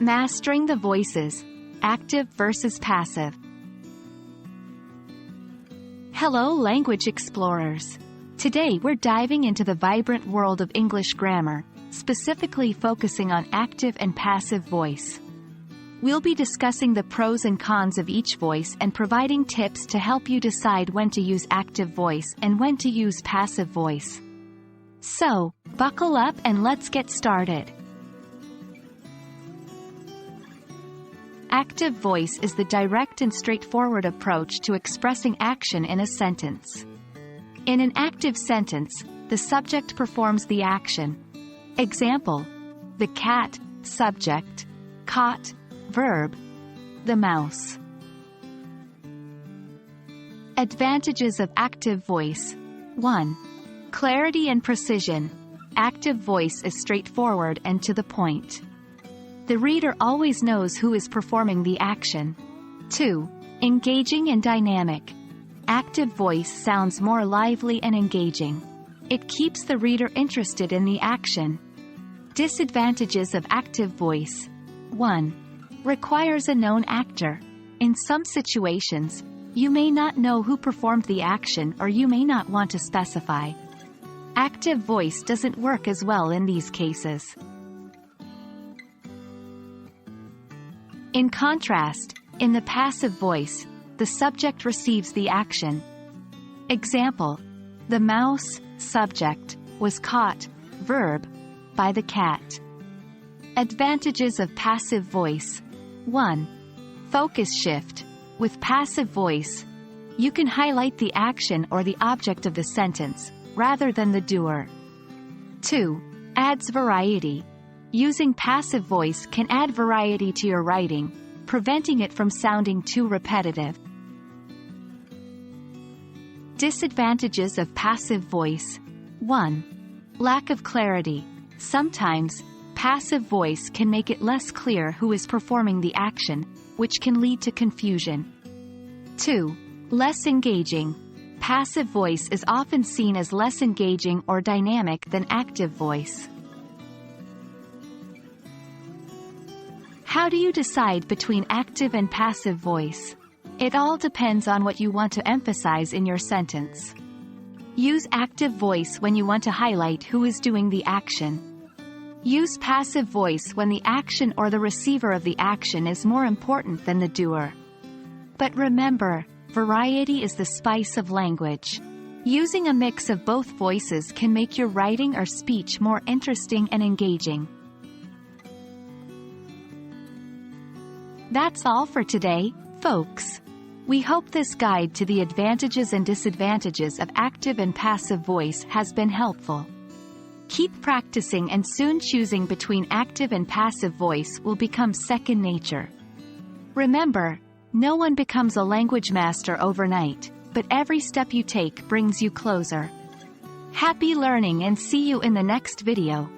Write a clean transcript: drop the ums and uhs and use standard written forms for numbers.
Mastering the voices. Active versus passive. Hello, language explorers. Today we're diving into the vibrant world of English grammar, specifically focusing on active and passive voice. We'll be discussing the pros and cons of each voice and providing tips to help you decide when to use active voice and when to use passive voice. So, buckle up and let's get started. Active voice is the direct and straightforward approach to expressing action in a sentence. In an active sentence, the subject performs the action. Example: the cat, subject; caught, verb; the mouse. Advantages of active voice. 1. Clarity and precision. Active voice is straightforward and to the point. The reader always knows who is performing the action. 2. Engaging and dynamic. Active voice sounds more lively and engaging. It keeps the reader interested in the action. Disadvantages of active voice. 1. Requires a known actor. In some situations, you may not know who performed the action or you may not want to specify. Active voice doesn't work as well in these cases. In contrast, in the passive voice, the subject receives the action. Example: the mouse, subject, was caught, verb, by the cat. Advantages of passive voice. 1. Focus shift. With passive voice, you can highlight the action or the object of the sentence, rather than the doer. 2. Adds variety. Using passive voice can add variety to your writing, preventing it from sounding too repetitive. Disadvantages of passive voice. 1. Lack of clarity. Sometimes, passive voice can make it less clear who is performing the action, which can lead to confusion. 2. Less engaging. Passive voice is often seen as less engaging or dynamic than active voice. How do you decide between active and passive voice? It all depends on what you want to emphasize in your sentence. Use active voice when you want to highlight who is doing the action. Use passive voice when the action or the receiver of the action is more important than the doer. But remember, variety is the spice of language. Using a mix of both voices can make your writing or speech more interesting and engaging. That's all for today, folks. We hope this guide to the advantages and disadvantages of active and passive voice has been helpful. Keep practicing and soon choosing between active and passive voice will become second nature. Remember, no one becomes a language master overnight, but every step you take brings you closer. Happy learning and see you in the next video.